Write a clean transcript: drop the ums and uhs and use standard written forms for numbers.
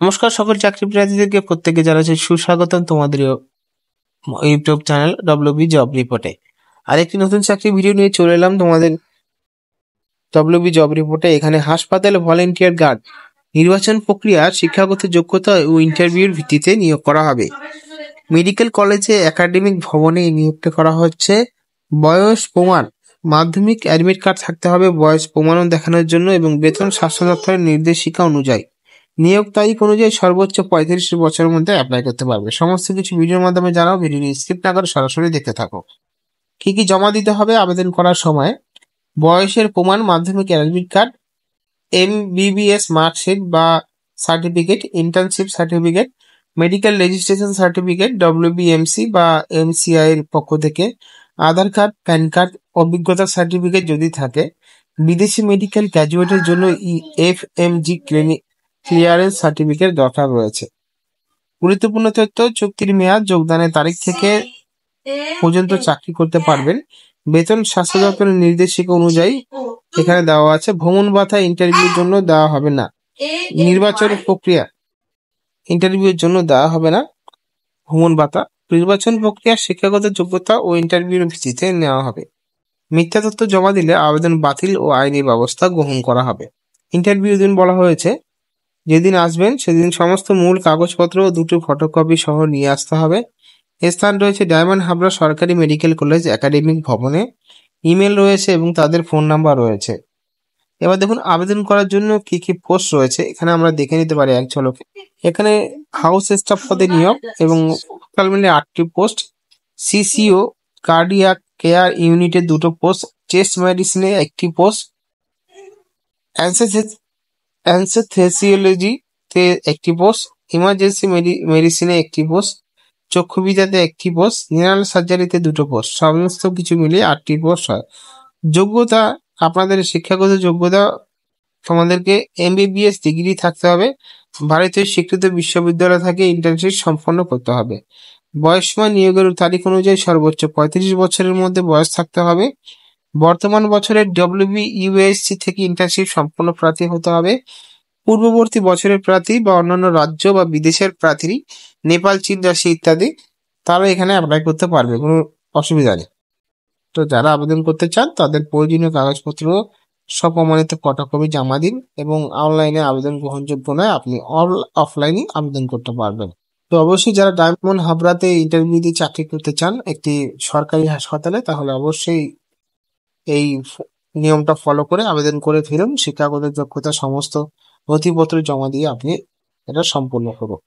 নমস্কার সকল চাকরি প্রার্থীদেরকে প্রত্যেকে জানাচ্ছি সুস্বাগতম তোমাদের ইউটিউব চ্যানেল ডব্লিউবি জব রিপোর্টে। আরেকটি নতুন চাকরি ভিডিও নিয়ে চলে এলাম তোমাদের ডব্লিউবি জব রিপোর্টে। এখানে হাসপাতালে ভলেন্টিয়ার গার্ড নির্বাচন প্রক্রিয়া শিক্ষাগত যোগ্যতা ও ইন্টারভিউর ভিত্তিতে নিয়োগ করা হবে। মেডিকেল কলেজে একাডেমিক ভবনে নিয়োগটা করা হচ্ছে। বয়স প্রমাণ মাধ্যমিক অ্যাডমিট কার্ড থাকতে হবে বয়স প্রমাণও দেখানোর জন্য, এবং বেতন স্বাস্থ্য দপ্তরের নির্দেশিকা অনুযায়ী নিয়োগ তারিখ অনুযায়ী সর্বোচ্চ 35 বছরের মধ্যে অ্যাপ্লাই করতে পারবে। সমস্ত কিছু ভিডিওর মাধ্যমে জানাও, ভিডিও স্কিপ না করে সরাসরি দেখতে থাকো। কি কি জমা দিতে হবে আবেদন করার সময়? বয়সের প্রমাণ, মাধ্যমিক অ্যাডমিট কার্ড, MBBS মার্কশিট বা certificate, internship certificate, medical registration certificate WBMC বা MCI এর পক্ষ থেকে, আধার কার্ড, প্যান কার্ড, অভিজ্ঞতা সার্টিফিকেট যদি থাকে, বিদেশি মেডিকেল গ্র্যাজুয়েটের জন্য FMG ক্লিয়ারেন্স সার্টিফিকেট দরকার রয়েছে। গুরুত্বপূর্ণ তথ্য: চুক্তির মেয়াদ, যোগদানের তারিখ থেকে পর্যন্ত চাকরি করতে পারবেন। বেতন স্বাস্থ্য দপ্তরের নির্দেশিকা অনুযায়ী এখানে দেওয়া আছে। ভ্রমণ ভাতা ইন্টারভিউর জন্য দেওয়া হবে না। নির্বাচন প্রক্রিয়া ইন্টারভিউর জন্য দেওয়া হবে না ভ্রমণ ভাতা। নির্বাচন প্রক্রিয়া শিক্ষাগত যোগ্যতা ও ইন্টারভিউর ভিত্তিতে নেওয়া হবে। মিথ্যা তথ্য জমা দিলে আবেদন বাতিল ও আইনি ব্যবস্থা গ্রহণ করা হবে। ইন্টারভিউ দিন বলা হয়েছে, যেদিন আসবেন সেদিন সমস্ত মূল কাগজপত্র ও 2টি ফটোকপি সহ নিয়ে আসতে হবে। স্থান রয়েছে ডায়মন্ড হাবড়া সরকারি মেডিকেল কলেজ একাডেমিক ভবনে। ইমেল রয়েছে এবং তাদের ফোন নাম্বার রয়েছে। এবার দেখুন আবেদন করার জন্য কি কি পোস্ট রয়েছে, এখানে আমরা দেখে নিতে পারি এক ঝলকে। এখানে হাউস স্টাফ পদে নিয়োগ এবং টোটাল মিলে 8টি পোস্ট। CCO কার্ডিয়াক কেয়ার ইউনিটে 2টো পোস্ট, চেস্ট মেডিসিনে 1টি পোস্ট, অ্যানসেথেসিওলজিতে 1টি পোস্ট, ইমার্জেন্সি মেডিসিনে 1টি পোস্ট, চক্ষুবিদ্যাতে 1টি পোস্ট, জেনারেল সার্জারিতে 2টো পোস্ট। সমস্ত কিছু মিলিয়ে 8টি পোস্ট হয়। যোগ্যতা, আপনাদের শিক্ষাগত যোগ্যতা তোমাদেরকে MBBS ডিগ্রি থাকতে হবে। ভারতীয় স্বীকৃত বিশ্ববিদ্যালয় থেকে ইন্টার্নশিপ সম্পন্ন করতে হবে। বয়সসীমা নিয়োগের তারিখ অনুযায়ী সর্বোচ্চ 35 বছরের মধ্যে বয়স থাকতে হবে। বর্তমান বছরের WBUSC থেকে ইন্টার্নশিপ সম্পন্ন প্রার্থী হতে হবে। পূর্ববর্তী বছরের প্রার্থী বা অন্যান্য রাজ্য বা বিদেশের প্রার্থী, নেপাল, চীন, রাশিয়া ইত্যাদি, তারা এখানে অ্যাপ্লাই করতে পারবে, কোনো অসুবিধা নেই। তো যারা আবেদন করতে চান তাদের প্রয়োজনীয় কাগজপত্র স্বপ্রমাণিত ফটোকপি জমা দিন, এবং অনলাইনে আবেদন গ্রহণযোগ্য নয়, আপনি অফলাইনে আবেদন করতে পারবেন। তো অবশ্যই যারা ডায়মন্ড হাবড়াতে ইন্টারভিউ দিয়ে চাকরি করতে চান একটি সরকারি হাসপাতালে, তাহলে অবশ্যই এই নিয়মটা ফলো করে আবেদন করে ফেলুন। শিক্ষাগত যোগ্যতা সমস্ত নথিপত্র জমা দিয়ে আপনি এটা সম্পূর্ণ করুন।